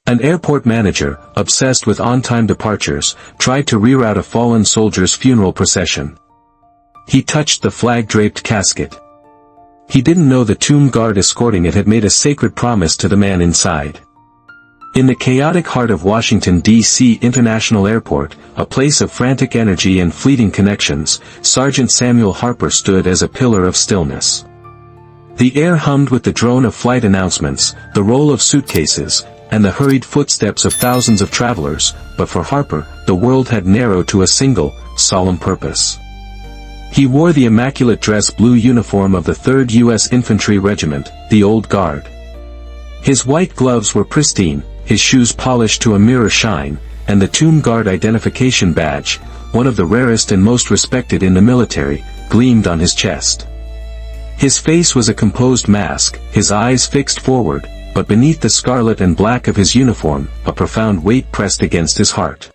An airport manager, obsessed with on-time departures, tried to reroute a fallen soldier's funeral procession. He touched the flag-draped casket. He didn't know the tomb guard escorting it had made a sacred promise to the man inside. In the chaotic heart of Washington, D.C. International Airport, a place of frantic energy and fleeting connections, Sergeant Samuel Harper stood as a pillar of stillness. The air hummed with the drone of flight announcements, the roll of suitcases, and the hurried footsteps of thousands of travelers, but for Harper, the world had narrowed to a single, solemn purpose. He wore the immaculate dress blue uniform of the 3rd U.S. Infantry Regiment, the Old Guard. His white gloves were pristine, his shoes polished to a mirror shine, and the Tomb Guard identification badge, one of the rarest and most respected in the military, gleamed on his chest. His face was a composed mask, his eyes fixed forward, but beneath the scarlet and black of his uniform, a profound weight pressed against his heart.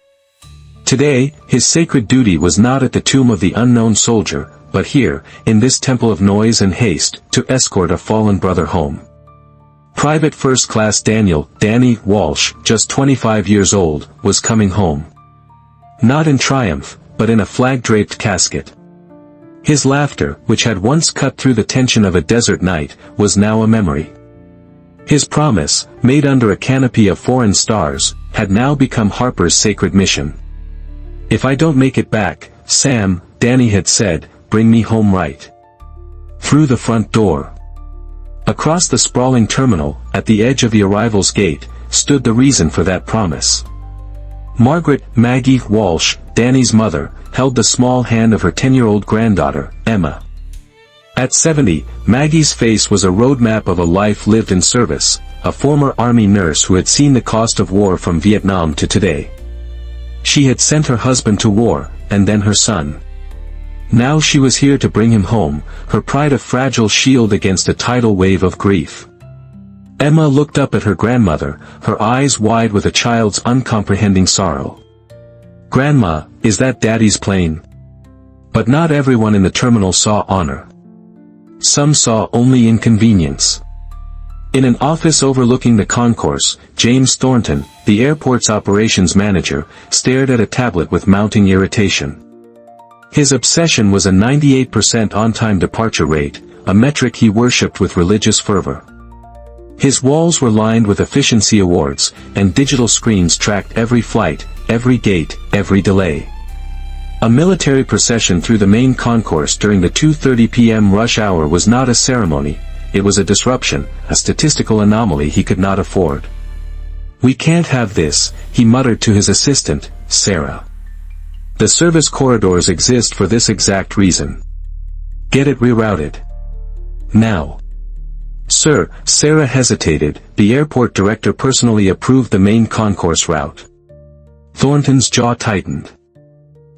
Today, his sacred duty was not at the tomb of the unknown soldier, but here, in this temple of noise and haste, to escort a fallen brother home. Private First Class Danny Walsh, just 25 years old, was coming home. Not in triumph, but in a flag-draped casket. His laughter, which had once cut through the tension of a desert night, was now a memory. His promise, made under a canopy of foreign stars, had now become Harper's sacred mission. "If I don't make it back, Sam," Danny had said, "bring me home right through the front door." Across the sprawling terminal, at the edge of the arrivals gate, stood the reason for that promise. Margaret Maggie Walsh, Danny's mother, held the small hand of her 10-year-old granddaughter, Emma. At 70, Maggie's face was a roadmap of a life lived in service, a former Army nurse who had seen the cost of war from Vietnam to today. She had sent her husband to war, and then her son. Now she was here to bring him home, her pride a fragile shield against a tidal wave of grief. Emma looked up at her grandmother, her eyes wide with a child's uncomprehending sorrow. "Grandma, is that Daddy's plane?" But not everyone in the terminal saw honor. Some saw only inconvenience. In an office overlooking the concourse, James Thornton, the airport's operations manager, stared at a tablet with mounting irritation. His obsession was a 98% on-time departure rate, a metric he worshipped with religious fervor. His walls were lined with efficiency awards, and digital screens tracked every flight, every gate, every delay. A military procession through the main concourse during the 2:30 p.m. rush hour was not a ceremony, it was a disruption, a statistical anomaly he could not afford. "We can't have this," he muttered to his assistant, Sarah. "The service corridors exist for this exact reason. Get it rerouted. Now." "Sir," Sarah hesitated, "the airport director personally approved the main concourse route." Thornton's jaw tightened.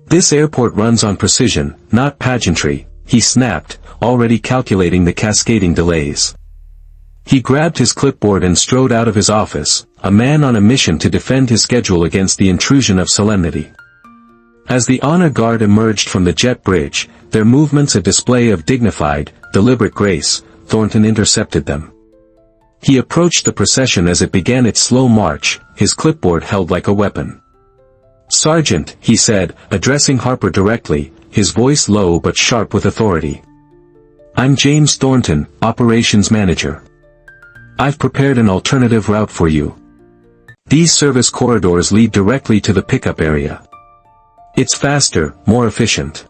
"This airport runs on precision, not pageantry," he snapped, already calculating the cascading delays. He grabbed his clipboard and strode out of his office, a man on a mission to defend his schedule against the intrusion of solemnity. As the honor guard emerged from the jet bridge, their movements a display of dignified, deliberate grace, Thornton intercepted them. He approached the procession as it began its slow march, his clipboard held like a weapon. "Sergeant," he said, addressing Harper directly, his voice low but sharp with authority. "I'm James Thornton, Operations Manager. I've prepared an alternative route for you. These service corridors lead directly to the pickup area. It's faster, more efficient."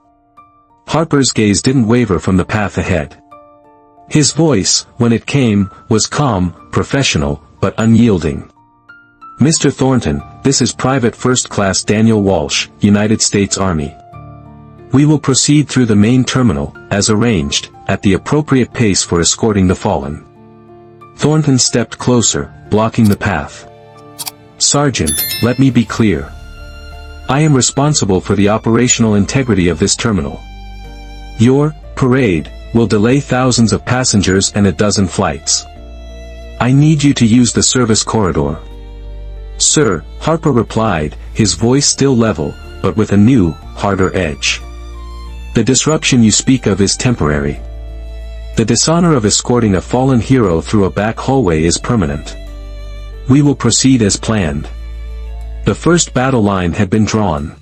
Harper's gaze didn't waver from the path ahead. His voice, when it came, was calm, professional, but unyielding. "Mr. Thornton, this is Private First Class Daniel Walsh, United States Army. We will proceed through the main terminal, as arranged, at the appropriate pace for escorting the fallen." Thornton stepped closer, blocking the path. "Sergeant, let me be clear. I am responsible for the operational integrity of this terminal. Your parade will delay thousands of passengers and a dozen flights. I need you to use the service corridor." "Sir," Harper replied, his voice still level, but with a new, harder edge. "The disruption you speak of is temporary. The dishonor of escorting a fallen hero through a back hallway is permanent. We will proceed as planned. The first battle line had been drawn.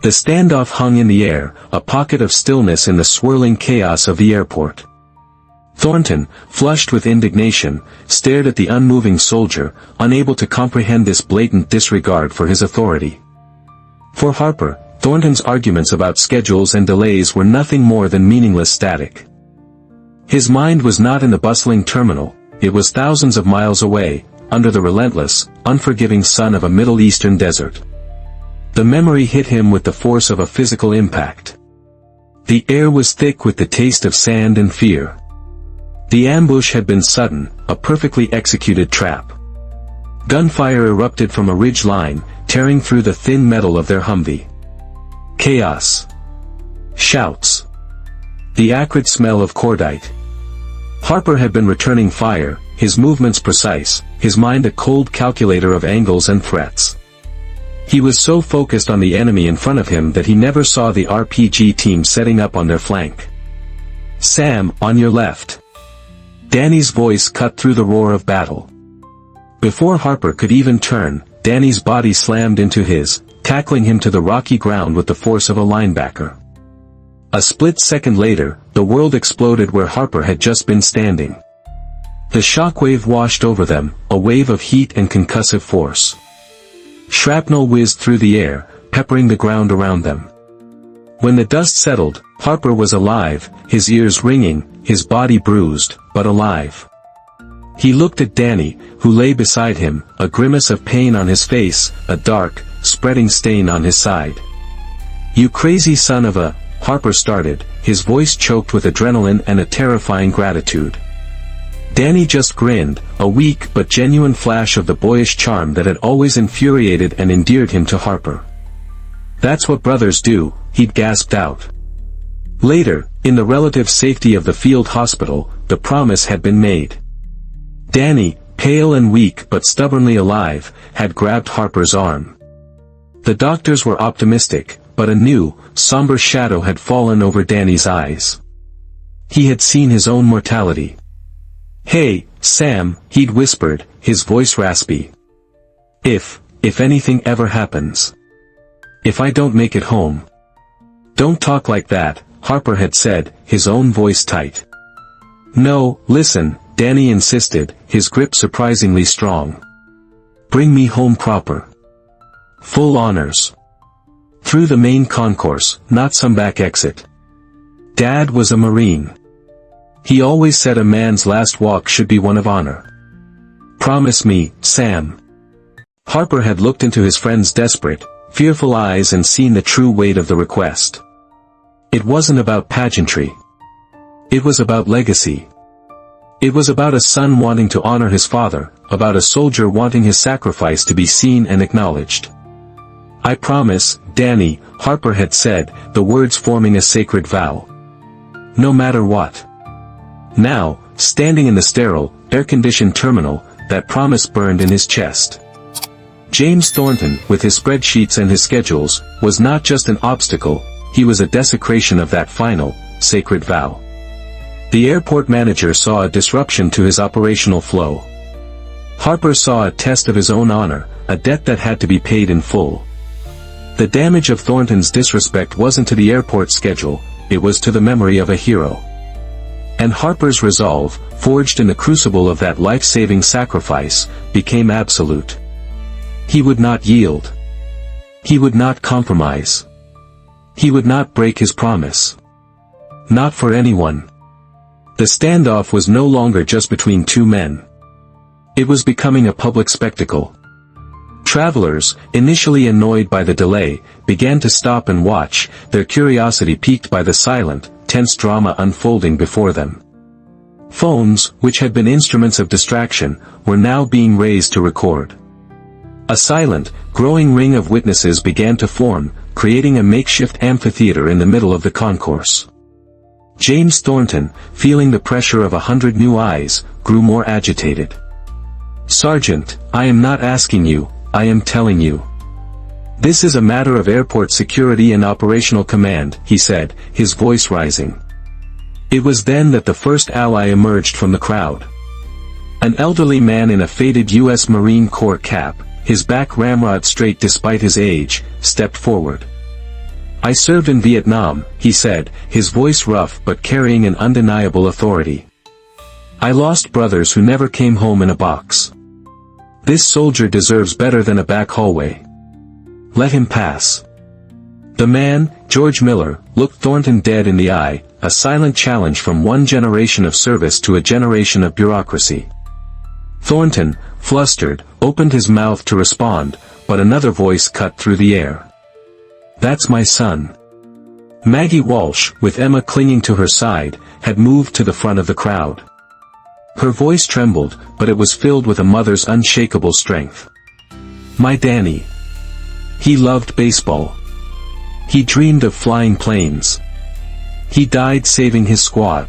The standoff hung in the air, a pocket of stillness in the swirling chaos of the airport. Thornton, flushed with indignation, stared at the unmoving soldier, unable to comprehend this blatant disregard for his authority. For Harper, Thornton's arguments about schedules and delays were nothing more than meaningless static. His mind was not in the bustling terminal, it was thousands of miles away, under the relentless, unforgiving sun of a Middle Eastern desert. The memory hit him with the force of a physical impact. The air was thick with the taste of sand and fear. The ambush had been sudden, a perfectly executed trap. Gunfire erupted from a ridge line, tearing through the thin metal of their Humvee. Chaos. Shouts. The acrid smell of cordite. Harper had been returning fire, his movements precise, his mind a cold calculator of angles and threats. He was so focused on the enemy in front of him that he never saw the RPG team setting up on their flank. "Sam, on your left." Danny's voice cut through the roar of battle. Before Harper could even turn, Danny's body slammed into his, tackling him to the rocky ground with the force of a linebacker. A split second later, the world exploded where Harper had just been standing. The shockwave washed over them, a wave of heat and concussive force. Shrapnel whizzed through the air, peppering the ground around them. When the dust settled, Harper was alive, his ears ringing, his body bruised, but alive. He looked at Danny, who lay beside him, a grimace of pain on his face, a dark, spreading stain on his side. "You crazy son of a..." Harper started, his voice choked with adrenaline and a terrifying gratitude. Danny just grinned, a weak but genuine flash of the boyish charm that had always infuriated and endeared him to Harper. "That's what brothers do," he'd gasped out. Later, in the relative safety of the field hospital, the promise had been made. Danny, pale and weak but stubbornly alive, had grabbed Harper's arm. The doctors were optimistic, but a new, somber shadow had fallen over Danny's eyes. He had seen his own mortality. "Hey, Sam," he'd whispered, his voice raspy. If anything ever happens. If I don't make it home." "Don't talk like that," Harper had said, his own voice tight. "No, listen," Danny insisted, his grip surprisingly strong. "Bring me home proper. Full honors. Through the main concourse, not some back exit. Dad was a Marine. He always said a man's last walk should be one of honor. Promise me, Sam." Harper had looked into his friend's desperate, fearful eyes and seen the true weight of the request. It wasn't about pageantry. It was about legacy. It was about a son wanting to honor his father, about a soldier wanting his sacrifice to be seen and acknowledged. "I promise, Danny," Harper had said, the words forming a sacred vow. "No matter what." Now, standing in the sterile, air-conditioned terminal, that promise burned in his chest. James Thornton, with his spreadsheets and his schedules, was not just an obstacle, he was a desecration of that final, sacred vow. The airport manager saw a disruption to his operational flow. Harper saw a test of his own honor, a debt that had to be paid in full. The damage of Thornton's disrespect wasn't to the airport schedule, it was to the memory of a hero. And Harper's resolve, forged in the crucible of that life-saving sacrifice, became absolute. He would not yield. He would not compromise. He would not break his promise. Not for anyone. The standoff was no longer just between two men. It was becoming a public spectacle. Travelers, initially annoyed by the delay, began to stop and watch, their curiosity piqued by the silent, tense drama unfolding before them. Phones, which had been instruments of distraction, were now being raised to record. A silent, growing ring of witnesses began to form, creating a makeshift amphitheater in the middle of the concourse. James Thornton, feeling the pressure of 100 new eyes, grew more agitated. "Sergeant, I am not asking you, I am telling you. This is a matter of airport security and operational command," he said, his voice rising. It was then that the first ally emerged from the crowd. An elderly man in a faded U.S. Marine Corps cap, his back ramrod straight despite his age, stepped forward. "I served in Vietnam," he said, his voice rough but carrying an undeniable authority. "I lost brothers who never came home in a box. This soldier deserves better than a back hallway. Let him pass." The man, George Miller, looked Thornton dead in the eye, a silent challenge from one generation of service to a generation of bureaucracy. Thornton, flustered, opened his mouth to respond, but another voice cut through the air. "That's my son." Maggie Walsh, with Emma clinging to her side, had moved to the front of the crowd. Her voice trembled, but it was filled with a mother's unshakable strength. "My Danny. He loved baseball. He dreamed of flying planes. He died saving his squad."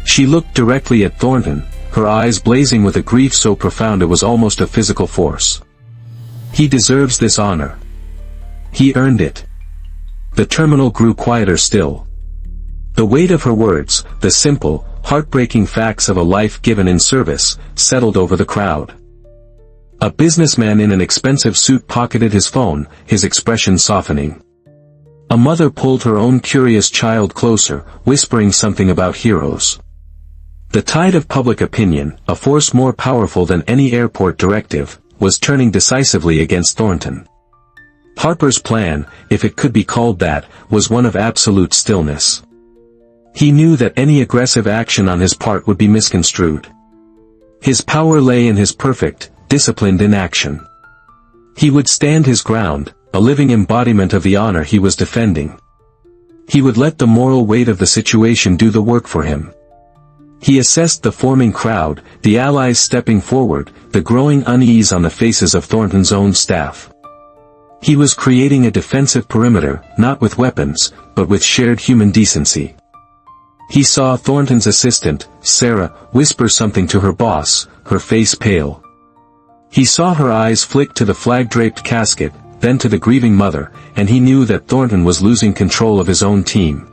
She looked directly at Thornton, her eyes blazing with a grief so profound it was almost a physical force. "He deserves this honor. He earned it." The terminal grew quieter still. The weight of her words, the simple, heartbreaking facts of a life given in service, settled over the crowd. A businessman in an expensive suit pocketed his phone, his expression softening. A mother pulled her own curious child closer, whispering something about heroes. The tide of public opinion, a force more powerful than any airport directive, was turning decisively against Thornton. Harper's plan, if it could be called that, was one of absolute stillness. He knew that any aggressive action on his part would be misconstrued. His power lay in his perfect, disciplined inaction. He would stand his ground, a living embodiment of the honor he was defending. He would let the moral weight of the situation do the work for him. He assessed the forming crowd, the allies stepping forward, the growing unease on the faces of Thornton's own staff. He was creating a defensive perimeter, not with weapons, but with shared human decency. He saw Thornton's assistant, Sarah, whisper something to her boss, her face pale. He saw her eyes flick to the flag-draped casket, then to the grieving mother, and he knew that Thornton was losing control of his own team.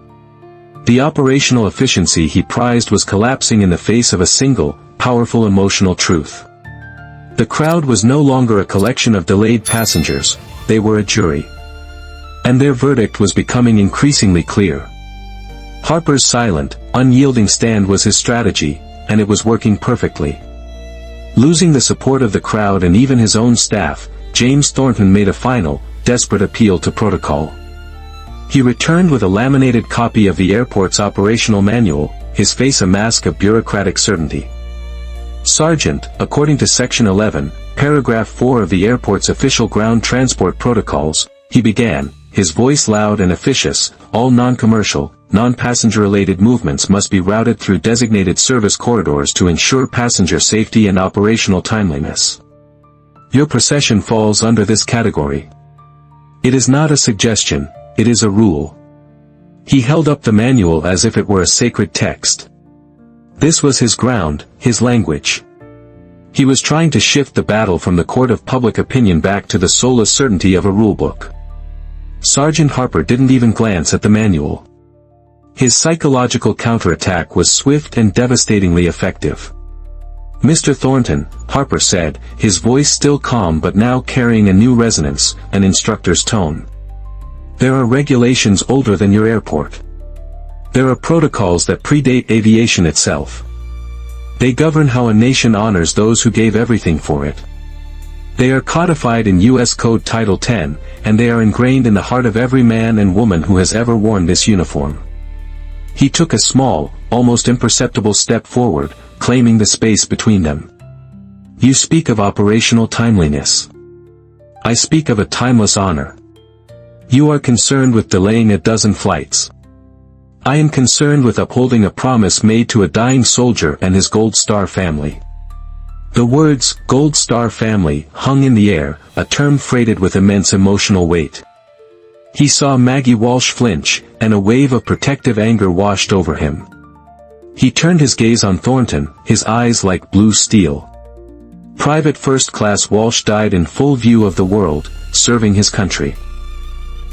The operational efficiency he prized was collapsing in the face of a single, powerful emotional truth. The crowd was no longer a collection of delayed passengers, they were a jury. And their verdict was becoming increasingly clear. Harper's silent, unyielding stand was his strategy, and it was working perfectly. Losing the support of the crowd and even his own staff, James Thornton made a final, desperate appeal to protocol. He returned with a laminated copy of the airport's operational manual, his face a mask of bureaucratic certainty. "Sergeant, according to Section 11, Paragraph 4 of the airport's official ground transport protocols," he began, his voice loud and officious, "all non-commercial, non-passenger-related movements must be routed through designated service corridors to ensure passenger safety and operational timeliness. Your procession falls under this category. It is not a suggestion, it is a rule." He held up the manual as if it were a sacred text. This was his ground, his language. He was trying to shift the battle from the court of public opinion back to the soulless certainty of a rulebook. Sergeant Harper didn't even glance at the manual. His psychological counterattack was swift and devastatingly effective. "Mr. Thornton," Harper said, his voice still calm but now carrying a new resonance, an instructor's tone. "There are regulations older than your airport. There are protocols that predate aviation itself. They govern how a nation honors those who gave everything for it. They are codified in U.S. Code Title 10, and they are ingrained in the heart of every man and woman who has ever worn this uniform." He took a small, almost imperceptible step forward, claiming the space between them. "You speak of operational timeliness. I speak of a timeless honor. You are concerned with delaying a dozen flights. I am concerned with upholding a promise made to a dying soldier and his Gold Star family." The words, Gold Star family, hung in the air, a term freighted with immense emotional weight. He saw Maggie Walsh flinch, and a wave of protective anger washed over him. He turned his gaze on Thornton, his eyes like blue steel. Private First Class Walsh died in full view of the world, serving his country.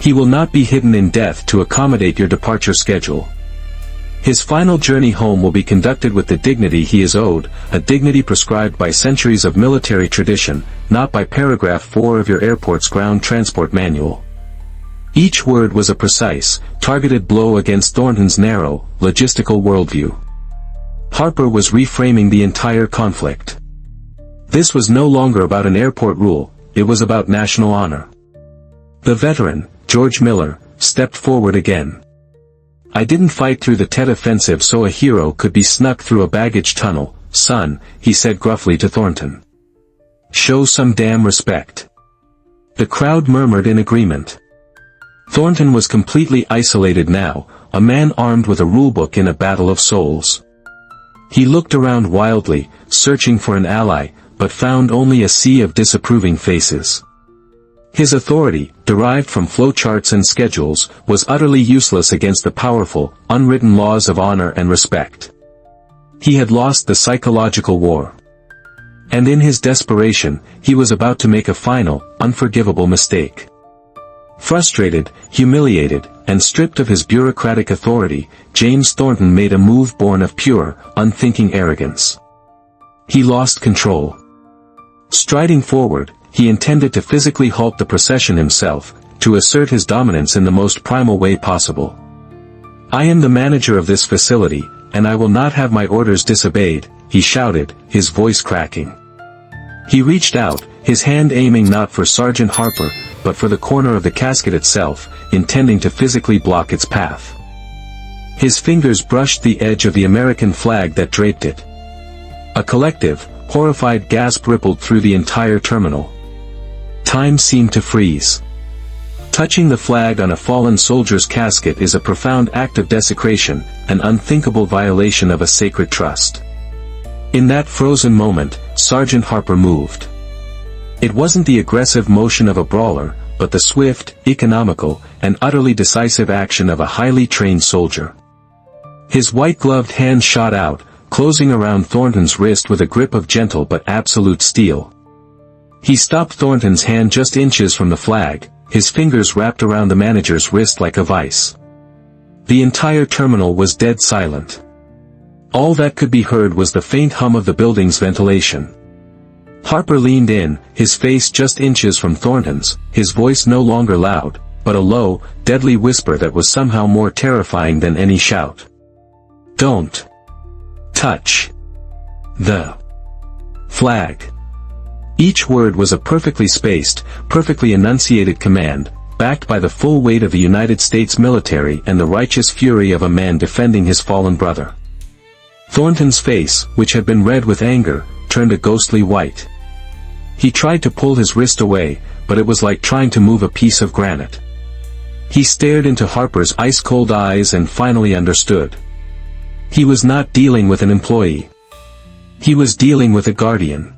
He will not be hidden in death to accommodate your departure schedule. His final journey home will be conducted with the dignity he is owed, a dignity prescribed by centuries of military tradition, not by paragraph 4 of your airport's ground transport manual. Each word was a precise, targeted blow against Thornton's narrow, logistical worldview. Harper was reframing the entire conflict. This was no longer about an airport rule, it was about national honor. The veteran, George Miller, stepped forward again. "I didn't fight through the Tet Offensive so a hero could be snuck through a baggage tunnel, son," he said gruffly to Thornton. "Show some damn respect." The crowd murmured in agreement. Thornton was completely isolated now, a man armed with a rulebook in a battle of souls. He looked around wildly, searching for an ally, but found only a sea of disapproving faces. His authority, derived from flowcharts and schedules, was utterly useless against the powerful, unwritten laws of honor and respect. He had lost the psychological war. And in his desperation, he was about to make a final, unforgivable mistake. Frustrated, humiliated, and stripped of his bureaucratic authority, James Thornton made a move born of pure, unthinking arrogance. He lost control. Striding forward, he intended to physically halt the procession himself, to assert his dominance in the most primal way possible. "I am the manager of this facility, and I will not have my orders disobeyed," he shouted, his voice cracking. He reached out, his hand aiming not for Sergeant Harper, but for the corner of the casket itself, intending to physically block its path. His fingers brushed the edge of the American flag that draped it. A collective, horrified gasp rippled through the entire terminal. Time seemed to freeze. Touching the flag on a fallen soldier's casket is a profound act of desecration, an unthinkable violation of a sacred trust. In that frozen moment, Sergeant Harper moved. It wasn't the aggressive motion of a brawler, but the swift, economical, and utterly decisive action of a highly trained soldier. His white-gloved hand shot out, closing around Thornton's wrist with a grip of gentle but absolute steel. He stopped Thornton's hand just inches from the flag, his fingers wrapped around the manager's wrist like a vice. The entire terminal was dead silent. All that could be heard was the faint hum of the building's ventilation. Harper leaned in, his face just inches from Thornton's, his voice no longer loud, but a low, deadly whisper that was somehow more terrifying than any shout. "Don't touch the flag." Each word was a perfectly spaced, perfectly enunciated command, backed by the full weight of the United States military and the righteous fury of a man defending his fallen brother. Thornton's face, which had been red with anger, turned a ghostly white. He tried to pull his wrist away, but it was like trying to move a piece of granite. He stared into Harper's ice-cold eyes and finally understood. He was not dealing with an employee. He was dealing with a guardian.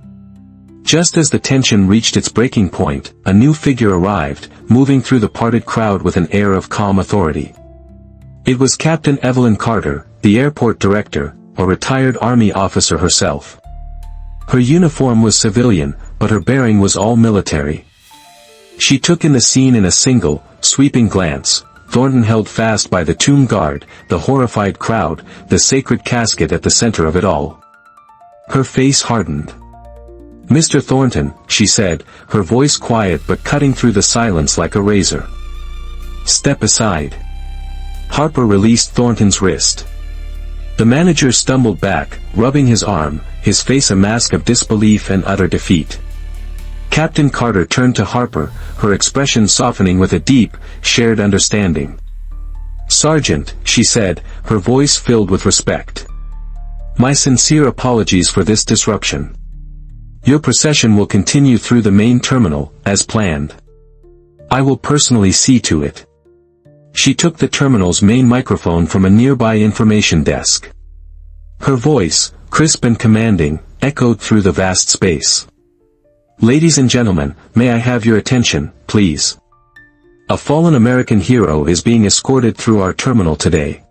Just as the tension reached its breaking point, a new figure arrived, moving through the parted crowd with an air of calm authority. It was Captain Evelyn Carter, the airport director, a retired Army officer herself. Her uniform was civilian, but her bearing was all military. She took in the scene in a single, sweeping glance. Thornton held fast by the tomb guard, the horrified crowd, the sacred casket at the center of it all. Her face hardened. "Mr. Thornton," she said, her voice quiet but cutting through the silence like a razor. "Step aside." Harper released Thornton's wrist. The manager stumbled back, rubbing his arm, his face a mask of disbelief and utter defeat. Captain Carter turned to Harper, her expression softening with a deep, shared understanding. "Sergeant," she said, her voice filled with respect. "My sincere apologies for this disruption. Your procession will continue through the main terminal, as planned. I will personally see to it." She took the terminal's main microphone from a nearby information desk. Her voice, crisp and commanding, echoed through the vast space. "Ladies and gentlemen, may I have your attention, please? A fallen American hero is being escorted through our terminal today.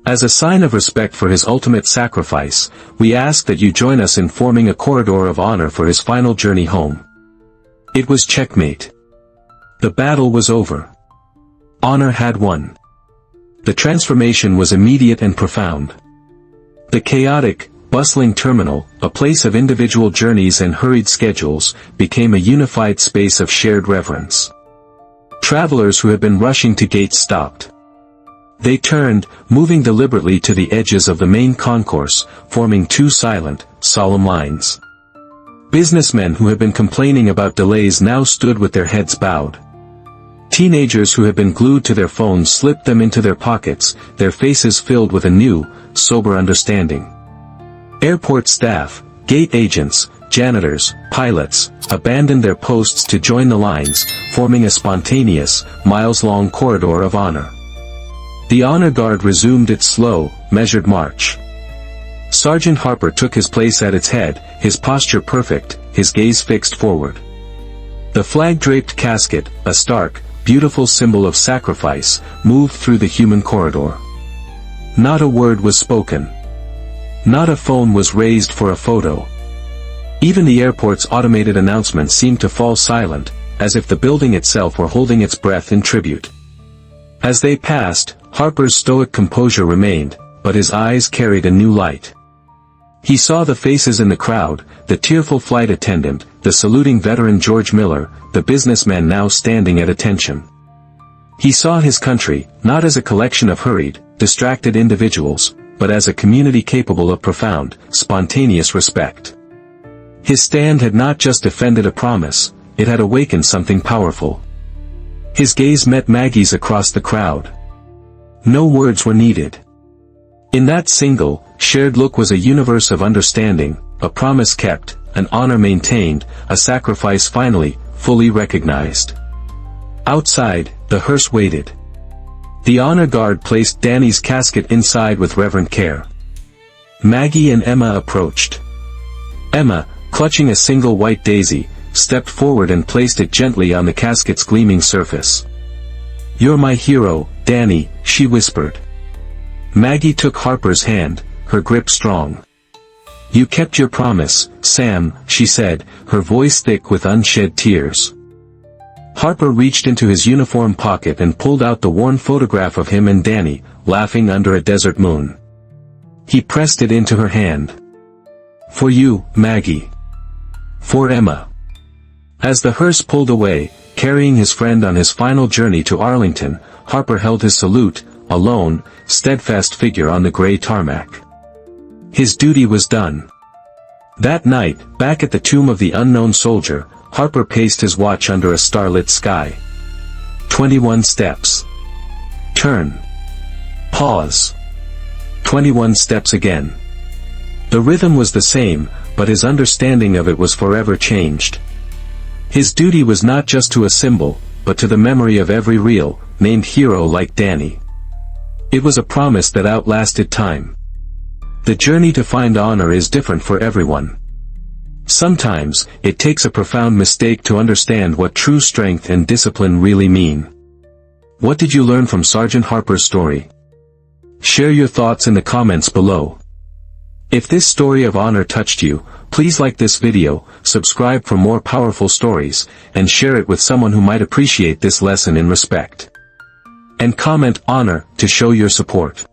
As a sign of respect for his ultimate sacrifice, we ask that you join us in forming a corridor of honor for his final journey home." It was checkmate. The battle was over. Honor had won. The transformation was immediate and profound. The chaotic, bustling terminal, a place of individual journeys and hurried schedules, became a unified space of shared reverence. Travelers who had been rushing to gates stopped. They turned, moving deliberately to the edges of the main concourse, forming two silent, solemn lines. Businessmen who had been complaining about delays now stood with their heads bowed. Teenagers who had been glued to their phones slipped them into their pockets, their faces filled with a new, sober understanding. Airport staff, gate agents, janitors, pilots, abandoned their posts to join the lines, forming a spontaneous, miles-long corridor of honor. The honor guard resumed its slow, measured march. Sergeant Harper took his place at its head, his posture perfect, his gaze fixed forward. The flag-draped casket, a stark, beautiful symbol of sacrifice, moved through the human corridor. Not a word was spoken. Not a phone was raised for a photo. Even the airport's automated announcements seemed to fall silent, as if the building itself were holding its breath in tribute. As they passed, Harper's stoic composure remained, but his eyes carried a new light. He saw the faces in the crowd, the tearful flight attendant, the saluting veteran George Miller, the businessman now standing at attention. He saw his country, not as a collection of hurried, distracted individuals, but as a community capable of profound, spontaneous respect. His stand had not just defended a promise, it had awakened something powerful. His gaze met Maggie's across the crowd. No words were needed. In that single, shared look was a universe of understanding, a promise kept, an honor maintained, a sacrifice finally, fully recognized. Outside, the hearse waited. The honor guard placed Danny's casket inside with reverent care. Maggie and Emma approached. Emma, clutching a single white daisy, stepped forward and placed it gently on the casket's gleaming surface. "You're my hero, Danny," she whispered. Maggie took Harper's hand, her grip strong. "You kept your promise, Sam," she said, her voice thick with unshed tears. Harper reached into his uniform pocket and pulled out the worn photograph of him and Danny, laughing under a desert moon. He pressed it into her hand. "For you, Maggie. For Emma." As the hearse pulled away, carrying his friend on his final journey to Arlington, Harper held his salute, a lone, steadfast figure on the gray tarmac. His duty was done. That night, back at the tomb of the unknown soldier, Harper paced his watch under a starlit sky. 21 steps. Turn. Pause. 21 steps again. The rhythm was the same, but his understanding of it was forever changed. His duty was not just to a symbol, but to the memory of every real, named hero like Danny. It was a promise that outlasted time. The journey to find honor is different for everyone. Sometimes, it takes a profound mistake to understand what true strength and discipline really mean. What did you learn from Sergeant Harper's story? Share your thoughts in the comments below. If this story of honor touched you, please like this video, subscribe for more powerful stories, and share it with someone who might appreciate this lesson in respect. And comment "honor" to show your support.